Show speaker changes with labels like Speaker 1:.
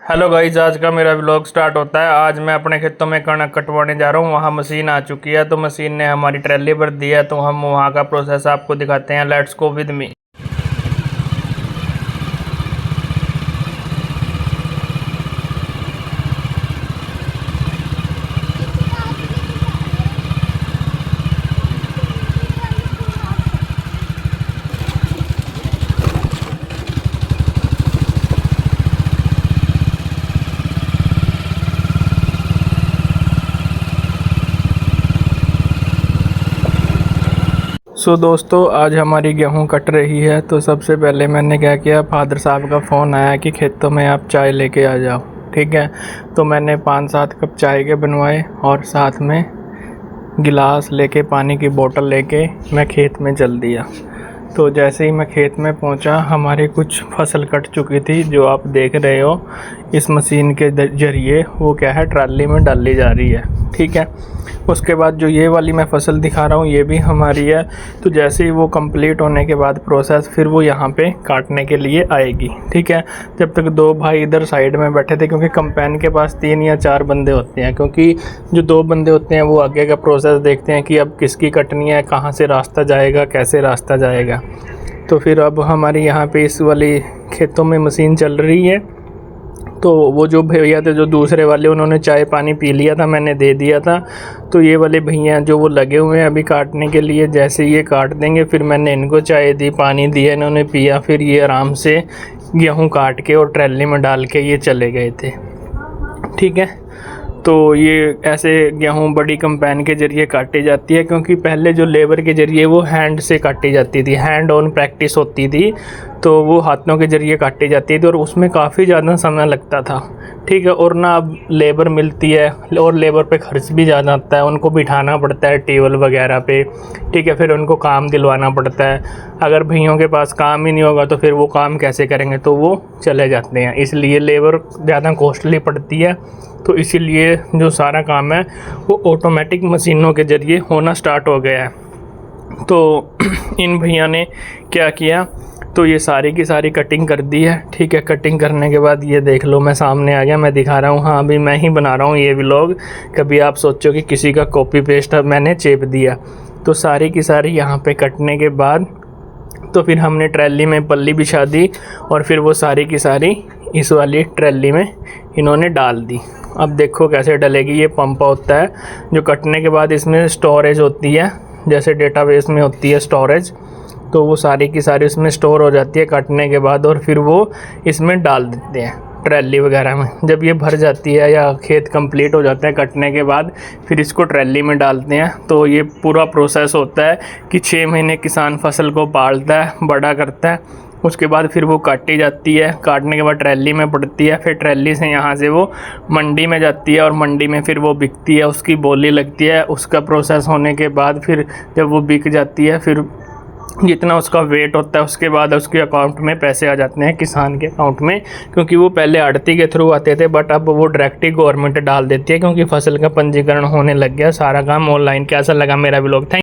Speaker 1: Hello guys, आज का मेरा व्लॉग स्टार्ट होता है। आज मैं अपने खेतों में कणक कटवाने जा रहा हूँ। वहाँ मशीन आ चुकी है, तो मशीन ने हमारी ट्रैली भर दी है, तो हम वहाँ का प्रोसेस आपको दिखाते हैं। Let's go with me. दोस्तों, आज हमारी गेहूं कट रही है। तो सबसे पहले मैंने क्या किया, फादर साहब का फ़ोन आया कि खेतों में आप चाय लेके आ जाओ। ठीक है, तो मैंने 5-7 कप चाय के बनवाए और साथ में गिलास लेके, पानी की बोतल लेके मैं खेत में चल दिया। तो जैसे ही मैं खेत में पहुंचा, हमारी कुछ फसल कट चुकी थी, जो आप देख रहे हो इस मशीन के ज़रिए वो क्या है, ट्राली में डाली जा रही है। ठीक है, उसके बाद जो ये वाली मैं फसल दिखा रहा हूँ ये भी हमारी है। तो जैसे ही वो कंप्लीट होने के बाद प्रोसेस, फिर वो यहाँ पे काटने के लिए आएगी। ठीक है, जब तक 2 भाई इधर साइड में बैठे थे, क्योंकि कंपेन के पास 3 या 4 बंदे होते हैं, क्योंकि जो 2 बंदे होते हैं वो आगे का प्रोसेस देखते हैं कि अब किसकी कटनी है, कहाँ से रास्ता जाएगा, कैसे रास्ता जाएगा। तो फिर अब हमारी यहाँ पे इस वाली खेतों में मशीन चल रही है। तो वो जो भैया थे, जो दूसरे वाले, उन्होंने चाय पानी पी लिया था, मैंने दे दिया था। तो ये वाले भैया जो वो लगे हुए हैं अभी काटने के लिए, जैसे ये काट देंगे फिर मैंने इनको चाय दी, पानी दिया, इन्होंने पिया, फिर ये आराम से गेहूं काट के और ट्रैली में डाल के ये चले गए थे। ठीक है, तो ये ऐसे गेहूं बड़ी कंबाइन के ज़रिए काटी जाती है, क्योंकि पहले जो लेबर के ज़रिए वो हैंड से काटी जाती थी, हैंड ऑन प्रैक्टिस होती थी, तो वो हाथों के ज़रिए काटी जाती थी और उसमें काफ़ी ज़्यादा समय लगता था। ठीक है, और ना अब लेबर मिलती है और लेबर पे खर्च भी ज़्यादा आता है, उनको बिठाना पड़ता है टेबल वगैरह पे। ठीक है, फिर उनको काम दिलवाना पड़ता है। अगर भैयों के पास काम ही नहीं होगा तो फिर वो काम कैसे करेंगे, तो वो चले जाते हैं, इसलिए लेबर ज़्यादा कॉस्टली पड़ती है। तो इसीलिए जो सारा काम है वो ऑटोमेटिक मशीनों के ज़रिए होना स्टार्ट हो गया है। तो इन भैया ने क्या किया, तो ये सारी की सारी कटिंग कर दी है। ठीक है, कटिंग करने के बाद ये देख लो, मैं सामने आ गया, मैं दिखा रहा हूँ। हाँ, अभी मैं ही बना रहा हूँ ये व्लॉग, कभी आप सोचो कि किसी का कॉपी पेस्ट मैंने चेप दिया। तो सारी की सारी यहाँ पे कटने के बाद तो फिर हमने ट्रैली में पल्ली बिछा दी और फिर वो सारी की सारी इस वाली ट्रैली में इन्होंने डाल दी। अब देखो कैसे डलेगी। ये पंप होता है जो कटने के बाद इसमें स्टोरेज होती है, जैसे डेटाबेस में होती है स्टोरेज, तो वो सारी की सारी इसमें स्टोर हो जाती है कटने के बाद, और फिर वो इसमें डाल देते हैं ट्रैली वगैरह में। जब ये भर जाती है या खेत कंप्लीट हो जाता है कटने के बाद, फिर इसको ट्रैली में डालते हैं। तो ये पूरा प्रोसेस होता है कि 6 महीने किसान फसल को पालता है, बड़ा करता है, उसके बाद फिर वो काटी जाती है। काटने के बाद ट्रैली में पड़ती है, फिर ट्रैली से यहाँ से वो मंडी में जाती है और मंडी में फिर वो बिकती है, उसकी बोली लगती है। उसका प्रोसेस होने के बाद फिर जब वो बिक जाती है, फिर जितना उसका वेट होता है उसके बाद उसके अकाउंट में पैसे आ जाते हैं, किसान के अकाउंट में। क्योंकि वो पहले आड़ती के थ्रू आते थे, बट अब वो डायरेक्ट ही गवर्नमेंट डाल देती है, क्योंकि फसल का पंजीकरण होने लग गया, सारा काम ऑनलाइन। कैसा लगा मेरा व्लॉग? थैंक